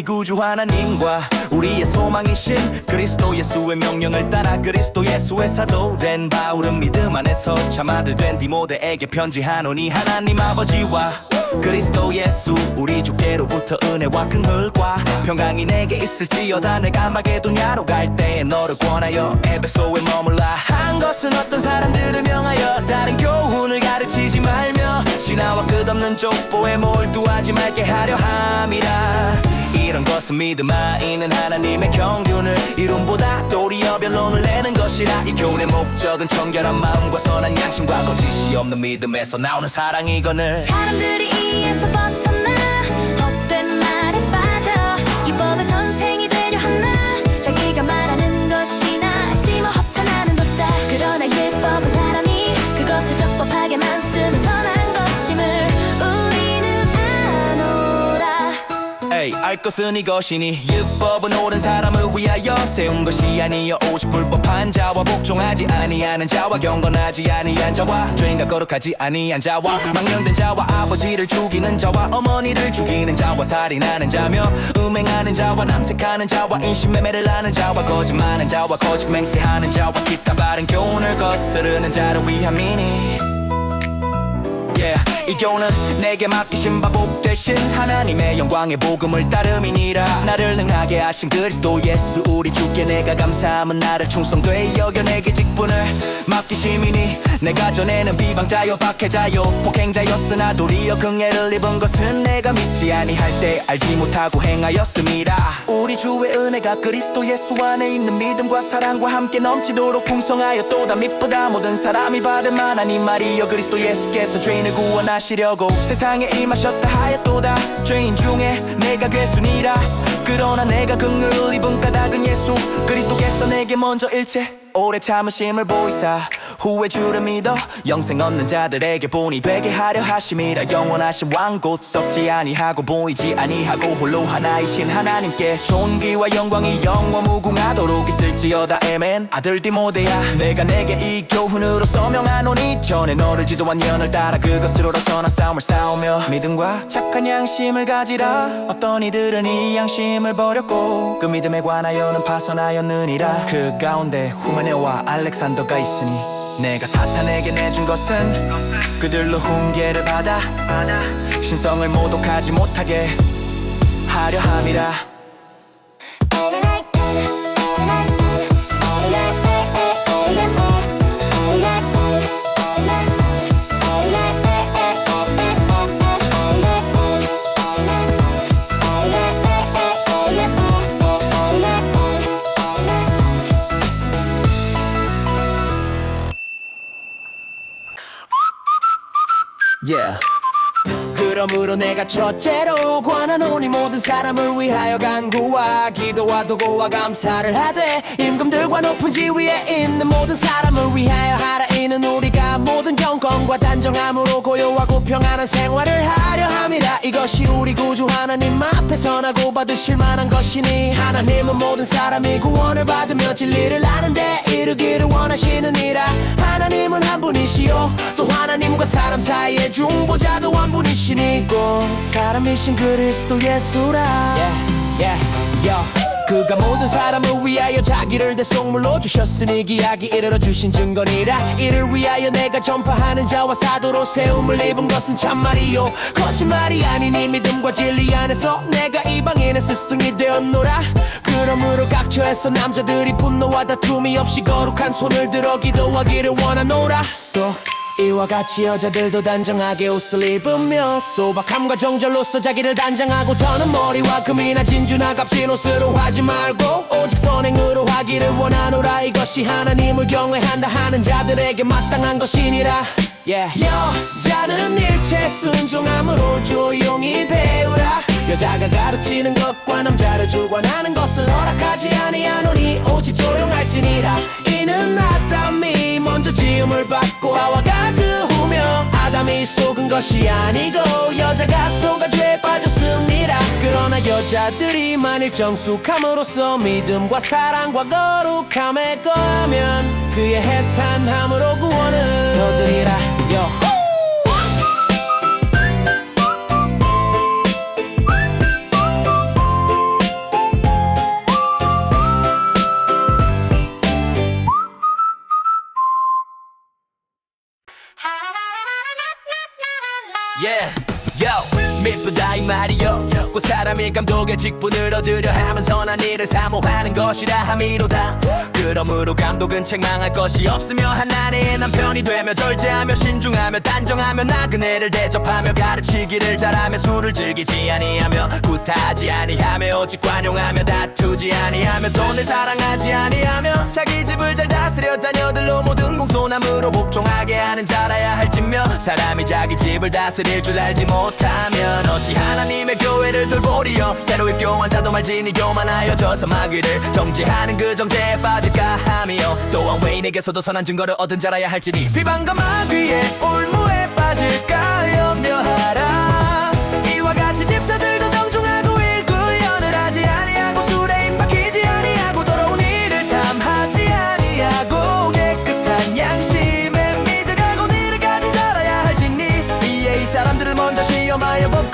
구주 하나님과 우리의 소망이신 그리스도 예수의 명령을 따라 그리스도 예수의 사도된 바울은 믿음 안에서 참 아들 된 디모데에게 편지하노니 하나님 아버지와 그리스도 예수 우리 주께로부터 은혜와 긍휼과 평강이 내게 있을지어다 내가 마게도냐로 갈 때에 너를 권하여 에베소에 머물라 한 것은 어떤 사람들을 명하여 다른 교훈을 가르치지 말며 신화와 끝없는 족보에 몰두하지 말게 하려 함이라 이런 것은 믿음 아이는 하나님의 경륜을 이론보다 도리어 변론을 내는 것이라 이 교훈의 목적은 정결한 마음과 선한 양심과 거짓이 없는 믿음에서 나오는 사랑이거늘 사람들이 이에서 벗어나 헛된 말에 빠져 율법의 선생이 되려 하나 자기가 말하는 것이나 알지마 협찬하는 뒀다 그러나 율법은 사람이 그것을 적법하게만 쓰는 선한 것임을 우리는 아노라 에이 알 것은 이것이니 율법은 옳은 사람을 위하여 세운 것이 아니여 오직 불법한 자와 복종하지 아니하는 자와 경건하지 아니한 자와 죄인과 거룩하지 아니한 자와 망령된 자와 아버지를 죽이는 자와 어머니를 죽이는 자와 살인하는 자며 음행하는 자와 남색하는 자와 인신매매를 하는 자와 거짓말하는 자와 거짓 맹세하는 자와 기타 바른 교훈을 거스르는 자를 위함이니 이 교훈은 내게 맡기신 바 복 대신 하나님의 영광의 복음을 따름이니라 나를 능하게 하신 그리스도 예수 우리 주께 내가 감사함은 나를 충성되이 여겨 내게 직분을 맡기심이니 내가 전에는 비방자요 박해자요 폭행자였으나 도리어 긍휼을 입은 것은 내가 믿지 아니할 때 알지 못하고 행하였음이라 우리 주의 은혜가 그리스도 예수 안에 있는 믿음과 사랑과 함께 넘치도록 풍성하여 또다 미쁘다 모든 사람이 받을 하나님 말이여 그리스도 예수께서 죄인을 구원하시려고 세상에 임하셨다 하였도다 죄인 중에 내가 괴순이라 그러나 내가 긍휼을 입은 까닭은 예수 그리스도께서 내게 먼저 일체 오래 참으심을 보이사 후에 주를 믿어 영생 얻는 자들에게 본이 되게 하려 하심이라 영원하신 왕 곧 썩지 아니하고 보이지 아니하고 홀로 하나이신 하나님께 존귀와 영광이 영원 무궁하도록 있을지어다 아멘 아들 디모데야 내가 내게 이 교훈으로 서명하노니 전에 너를 지도한 연을 따라 그것으로라 선한 싸움을 싸우며 믿음과 착한 양심을 가지라 어떤 이들은 이 양심을 버렸고 그 믿음에 관하여는 파선하였느니라 그 가운데 후메네와 알렉산더가 있으니 내가 사탄에게 내준 것은 그들로 훈계를 받아 신성을 모독하지 못하게 하려 함이라 Yeah. 그러므로 내가 첫째로 권하노니 모든 사람을 위하여 간구와 기도와 도고와 감사를 하되 임금들과 높은 지위에 있는 모든 사람을 위하여 하라 이는 우리가 모든 경건과 단정함으로 고요하고 평안한 생활을 하려 함이라 이것이 우리 구주 하나님 앞에 선하고 받으실 만한 것이니 하나님은 모든 사람이 구원을 받으며 진리를 아는데 이르기를 원하시느니라 하나님은 한 분이시요 또 하나님과 사람 사이의 중보자도 한 분이시니 곧 사람이신 그리스도 예수라 그가 모든 사람을 위하여 자기를 대속물로 주셨으니 기약이 이르러 주신 증거니라 이를 위하여 내가 전파하는 자와 사도로 세움을 입은 것은 참말이요 거짓말이 아니니 믿음과 진리 안에서 내가 이방인의 스승이 되었노라 그러므로 각처에서 남자들이 분노와 다툼이 없이 거룩한 손을 들어 기도하기를 원하노라 또 이와 같이 여자들도 단정하게 옷을 입으며 소박함과 정절로서 자기를 단장하고 더는 머리와 금이나 진주나 값진 옷으로 하지 말고 오직 선행으로 하기를 원하노라 이것이 하나님을 경외한다 하는 자들에게 마땅한 것이니라 여자는 일체 순종함으로 조용히 배우라 여자가 가르치는 것과 남자를 주관하는 것을 허락하지 아니하노니 오직 조용할지니라 이는 아담이 먼저 지음을 받고 하와가 그 후며 아담이 속은 것이 아니고 여자가 속아 죄에 빠졌습니다 그러나 여자들이 만일 정숙함으로써 믿음과 사랑과 거룩함에 거하면 그의 해산함으로 구원을 얻으리라 yeah. Yo, 미쁘다 이 말이요. 꼭 사람이 감독의 직분을 얻으려 하면 선한 일을 사모하는 것이라 함이로다. 그러므로 감독은 책망할 것이 없으며 하나님의 남편이 되며 절제하며 신중하며 단정하며 나그네를 대접하며 가르치기를 잘하며 술을 즐기지 아니하며 구타하지 아니하며 오직 관용하며 다투지 아니하며 돈을 사랑하지 아니하며 자기 집을 잘 다스려 자녀들로 모든 공소나무로 복종하게 하는 자라야 할지며 사람이 자기 집을 다스릴 줄 알지 못하면 어찌 하나님의 교회를 돌보리요. 새로 입교한 자도 말지니 교만하여 져서 마귀를 정죄하는 그 정죄에 빠질까 하며 또한 외인에게서도 선한 증거를 얻은 자라야 할지니 비방과 마귀의 올무에 빠질까 염려하라. 이와 같이 집사들도 정중하고 일구연을 하지 아니하고 술에 임박히지 아니하고 더러운 일을 탐하지 아니하고 깨끗한 양심에 믿으려고 니를 가진 자라야 할지니 이에 이 사람들을 먼저 시험하여 보고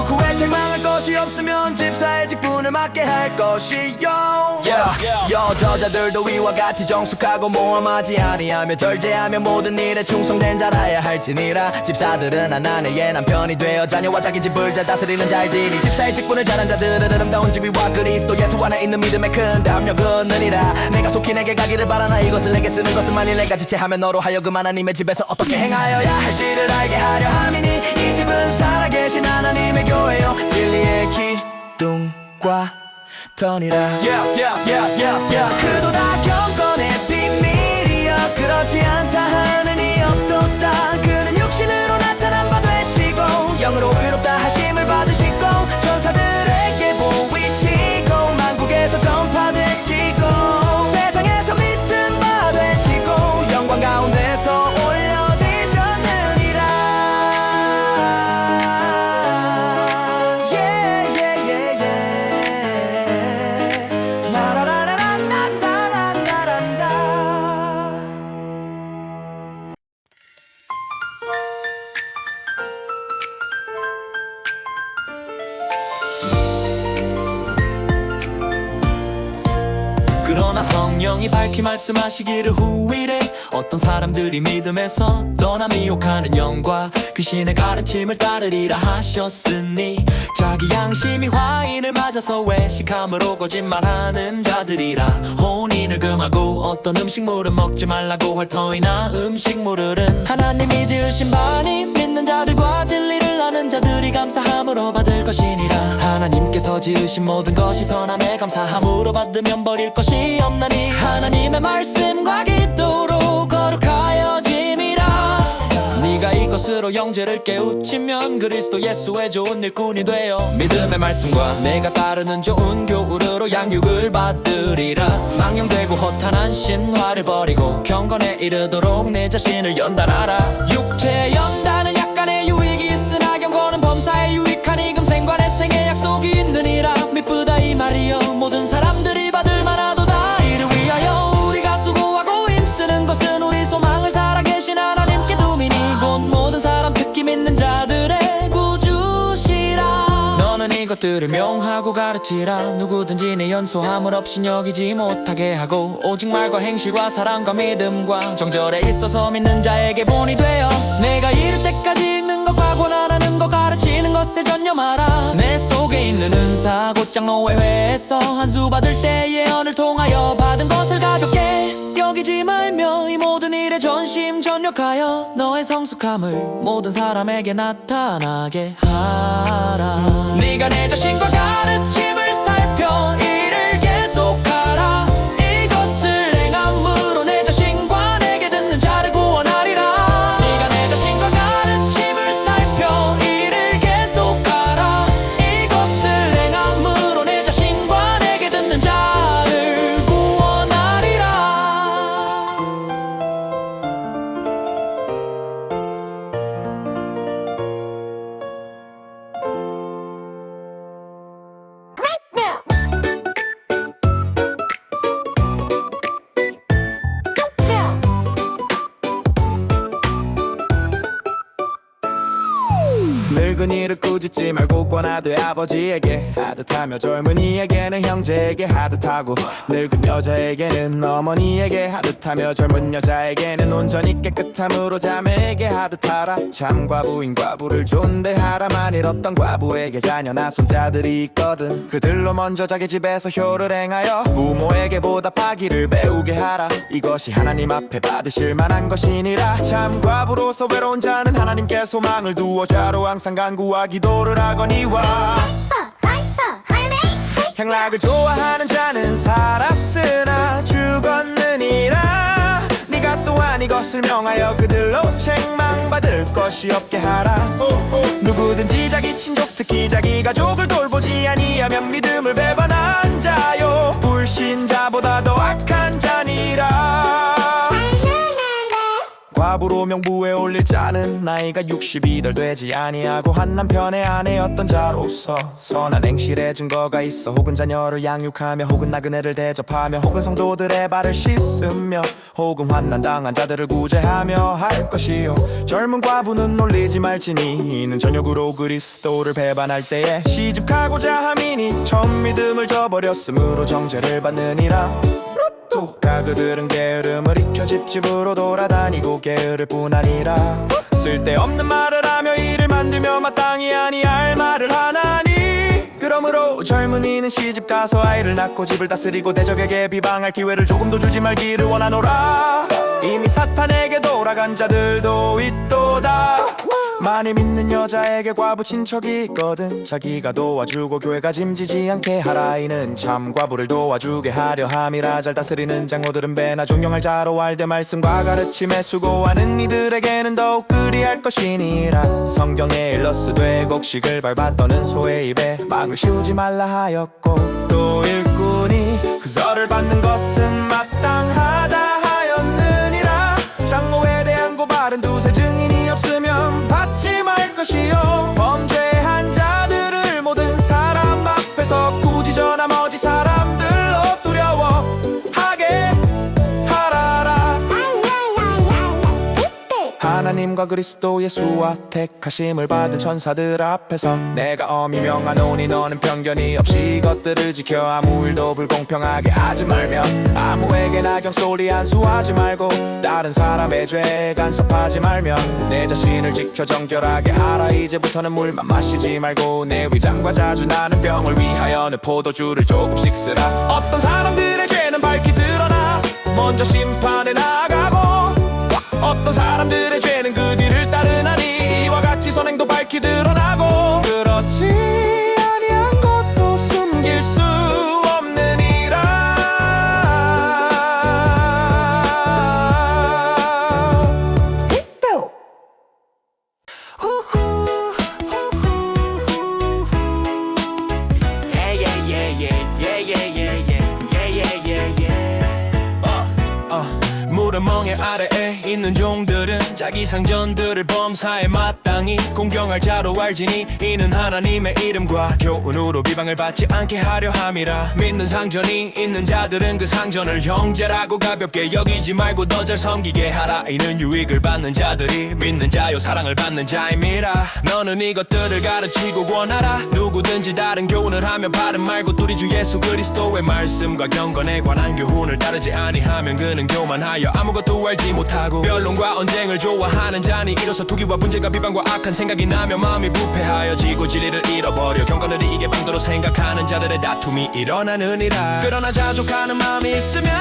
그 후에 책망할 것이 없으면 집사의 직분을 맡게 할 것이요. 여저자들도 이와 같이 정숙하고 모험하지 아니하며 절제하며 모든 일에 충성된 자라야 할지니라. 집사들은 하나님의 남편이 되어 자녀와 자기 집을 잘 다스리는 자일지니 집사의 직분을 잘한 자들은 아름다운 지위와 그리스도 예수 안에 있는 믿음에 큰 담력을 얻느니라. 내가 속히 내게 가기를 바라나 이것을 내게 쓰는 것은 만일 내가 지체하면 너로 하여금 하나님의 집에서 어떻게 행하여야 할지를 알게 하려 함이니 이 집은 살아계신 하나님의 교회요 진리의 기둥과 터니라. 그도 다 경건의 비밀이여 그렇지 않다 하는 이 없도다. 그는 육신으로 나타난 바 되시고 영으로 의롭다 하심을 받으시고 천사들에게 보이시고 만국에서 전파되시고 세상에서 믿음 바 되시고 영광 가운데서 올려지셨느니라. 그러나 성령이 밝히 말씀하시기를 후일에 어떤 사람들이 믿음에서 떠나 미혹하는 영과 그 신의 가르침을 따르리라 하셨으니 자기 양심이 화인을 맞아서 외식함으로 거짓말하는 자들이라. 혼인을 금하고 어떤 음식물은 먹지 말라고 할 터이나 음식물은 하나님이 지으신 바니 믿는 자들과 진리를 아는 자들이 감사함으로 받을 것이니라. 하나님께서 지으신 모든 것이 선함에 감사함으로 받으면 버릴 것이 없나니 하나님의 말씀과 기도로 거룩하여짐이라. 네가 이것으로 영제를 깨우치면 그리스도 예수의 좋은 일꾼이 되어 믿음의 말씀과 내가 따르는 좋은 교훈으로 양육을 받으리라. 망령되고 허탄한 신화를 버리고 경건에 이르도록 내 자신을 연단하라. 육체의 연단은 약간의 유익이 있으나 경건은 범사에 유익하니 금생과 내생의 약속이 있느니라. 미쁘다 이 말이여 모든 사람들이 받을 만하도다. 이를 위하여 우리가 수고하고 힘쓰는 것은 우리 소망을 살아계신 하나님께 두미니 곧 모든 사람 특히 믿는 자들의 구주시라. 너는 이것들을 명하고 가르치라. 누구든지 내 연소함을 없이 여기지 못하게 하고 오직 말과 행실과 사랑과 믿음과 정절에 있어서 믿는 자에게 본이 되어 내가 이를 때까지 읽는 것과 권한하는 것 가르치는 것에 전념하라. 내 속에 있는 은사 곧 장로의 회에서 한 수 받을 때 예언을 통하여 받은 것을 가볍게 여기지 말며 이 모든 일에 전심 전력하여 너의 성숙함을 모든 사람에게 나타나게 하라. 네가 내 자신과 가르침을 살펴 이를 계속하라. 이것을 행함으로 내 자신과 내게 듣는 자를 구원하리라. 네가 내 자신과 가르침을 살펴 이를 계속하라. 이것을 행함으로 내 자신과 내게 듣는 자를 구원하리라. 늙은이를 꾸짖지 말고 권하되 아버지에게 하듯하며 젊은이에게는 형제에게 하듯하고 늙은 여자에게는 어머니에게 하듯하며 젊은 여자에게는 온전히 깨끗함으로 자매에게 하듯하라. 참 과부인 과부를 존대하라만 잃었던 과부에게 자녀나 손자들이 있거든. 그들로 먼저 자기 집에서 효를 행하여 부모에게 보답하기를 배우게 하라. 이것이 하나님 앞에 받으실 만한 것이니라. 참 과부로서 외로운 자는 하나님께 소망을 두어 자로 항상 간구와 기도를 하거니와 향락을 좋아하는 자는 살았으나 죽었느니라. 네가 또한 이것을 명하여 그들로 책망받을 것이 없게 하라. 누구든지 자기 친족 특히 자기 가족을 돌보지 아니하면 믿음을 배반한 자요 불신자보다 더 악한 자니라. 과부로 명부에 올릴 자는 나이가 60이 덜 되지 아니하고 한 남편의 아내였던 자로서 선한 행실의 증거가 있어 혹은 자녀를 양육하며 혹은 나그네를 대접하며 혹은 성도들의 발을 씻으며 혹은 환난당한 자들을 구제하며 할 것이요 젊은 과부는 놀리지 말지니 이는 저녁으로 그리스도를 배반할 때에 시집가고자 함이니 처음 믿음을 저버렸으므로 정죄를 받느니라. 다 그들은 게으름을 익혀 집집으로 돌아다니고 게으를 뿐 아니라 쓸데없는 말을 하며 일을 만들며 마땅히 아니할 말을 하나니. 그러므로 젊은이는 시집가서 아이를 낳고 집을 다스리고 대적에게 비방할 기회를 조금도 주지 말기를 원하노라. 이미 사탄에게 돌아간 자들도 있도다. 많이 믿는 여자에게 과부 친척이 있거든. 자기가 도와주고 교회가 짐지지 않게 하라. 이는 참 과부를 도와주게 하려 함이라. 잘 다스리는 장로들은 배나 존경할 자로 알되 말씀과 가르침에 수고하는 이들에게는 더욱 그리할 것이니라. 성경에 일러스되 곡식을 밟아 떠는 소의 입에 망을 씌우지 말라 하였고 또 일꾼이 그 벌을 받는 것은 마땅하다 하였느니라. 장로에 대한 고발은 두세 증인이 없으면 받지 말 것이요 범죄한 자들을 모든 사람 앞에서 꾸짖어 나머지 사람들로 두려워하게 하라라. 하나님과 그리스도 예수와 택하심을 받은 천사들 앞에서 내가 엄히 명하노니 너는 편견이 없이 이것들을 지켜 아무 일도 불공평하게 하지 말며 아무에게나 경솔히 안수하지 말고 다른 사람의 죄에 간섭하지 말며 내 자신을 지켜 정결하게 하라. 이제부터는 물만 마시지 말고 내 위장과 자주 나는 병을 위하여는 포도주를 조금씩 쓰라. 어떤 사람들의 죄는 밝히 드러나 먼저 심판에 나가고 어떤 사람들의 죄는 그 뒤를 따르나니 이와 같이 선행도 밝히 드러나고 그렇지 아니한 것도 숨길 수 없느니라. 물은 멍에 아래에 있는 종들은 자기 상전들을 범사에 마땅히 공경할 자로 알지니 이는 하나님의 이름과 교훈으로 비방을 받지 않게 하려 함이라. 믿는 상전이 있는 자들은 그 상전을 형제라고 가볍게 여기지 말고 더 잘 섬기게 하라. 이는 유익을 받는 자들이 믿는 자요 사랑을 받는 자임이라. 너는 이것들을 가르치고 권하라. 누구든지 다른 교훈을 하면 바른 말고 우리 주 예수 그리스도의 말씀과 경건에 관한 교훈을 따르지 아니하면 그는 교만하여 아무것도 알지 못하고 변론과 언쟁을 좋아하는 자니 이로써 투기와 분쟁과 비방과 악한 생각이 나며 마음이 부패하여지고 진리를 잃어버려 경건을 이기게 방도로 생각하는 자들의 다툼이 일어나느니라. 그러나 자족하는 마음이 있으면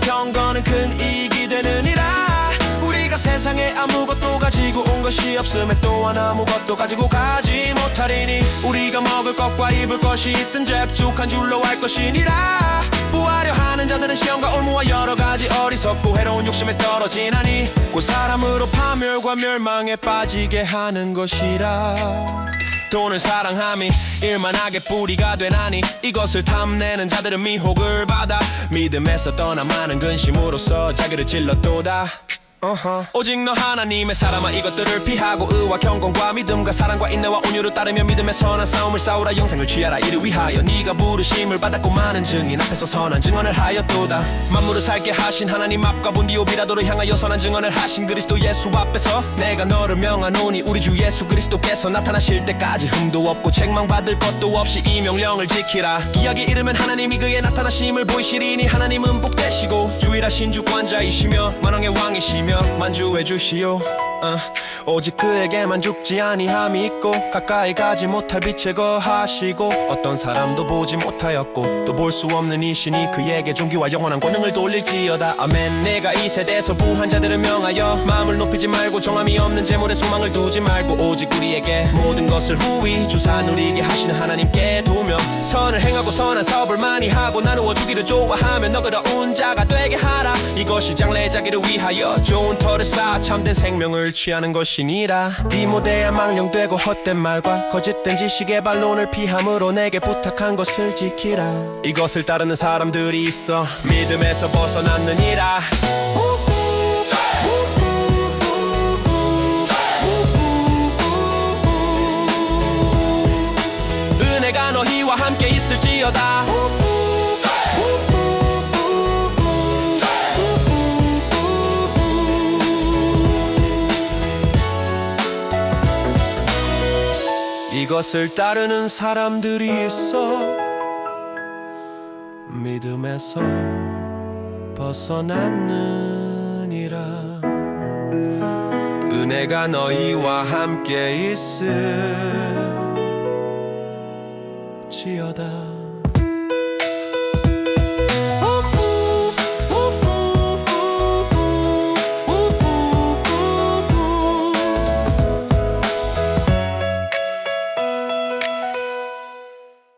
경건은 큰 이익이 되느니라. 우리가 세상에 아무것도 가지고 온 것이 없음에 또한 아무것도 가지고 가지 못하리니 우리가 먹을 것과 입을 것이 있은 잽죽한 줄로 알 것이니라. 부하려 하는 자들은 시험과 올무와 여러가지 어리석고 해로운 욕심에 떨어지나니 곧 사람으로 파멸과 멸망에 빠지게 하는 것이라. 돈을 사랑함이 일만하게 뿌리가 되나니 이것을 탐내는 자들은 미혹을 받아 믿음에서 떠나 많은 근심으로써 자기를 질렀도다. 오직 너 하나님의 사람아 이것들을 피하고 의와 경건과 믿음과 사랑과 인내와 온유를 따르며 믿음의 선한 싸움을 싸우라 영생을 취하라 이를 위하여 네가 부르심을 받았고 많은 증인 앞에서 선한 증언을 하였도다 만물을 살게 하신 하나님 앞과 본디오 비라도를 향하여 선한 증언을 하신 그리스도 예수 앞에서 내가 너를 명하노니 우리 주 예수 그리스도께서 나타나실 때까지 흠도 없고 책망받을 것도 없이 이 명령을 지키라 기약이 이르면 하나님이 그의 나타나심을 보이시리니 하나님은 복되시고 유일하신 주권자이시며 만왕의 왕이시며 만주해 주시오 오직 그에게만 죽지 아니함이 있고 가까이 가지 못할 빛에 거하시고 어떤 사람도 보지 못하였고 또 볼 수 없는 이신이 그에게 존귀와 영원한 권능을 돌릴지어다 아멘 내가 이 세대에서 부한 자들을 명하여 마음을 높이지 말고 정함이 없는 재물에 소망을 두지 말고 오직 우리에게 모든 것을 후히 주사 누리게 하시는 하나님께 두며 선을 행하고 선한 사업을 많이 하고 나누어 주기를 좋아하며 너그러운 자가 되게 하라 이것이 장래자기를 위하여 좋은 터를 쌓아 참된 생명을 취하는 것이니라 디모데야 망령되고 헛된 말과 거짓된 지식의 반론을 피함으로 내게 부탁한 것을 지키라 이것을 따르는 사람들이 있어 믿음에서 벗어났느니라 은혜가 너희와 함께 있을지어다 이것을 따르는 사람들이 있어 믿음에서 벗어났느니라 은혜가 너희와 함께 있을지어다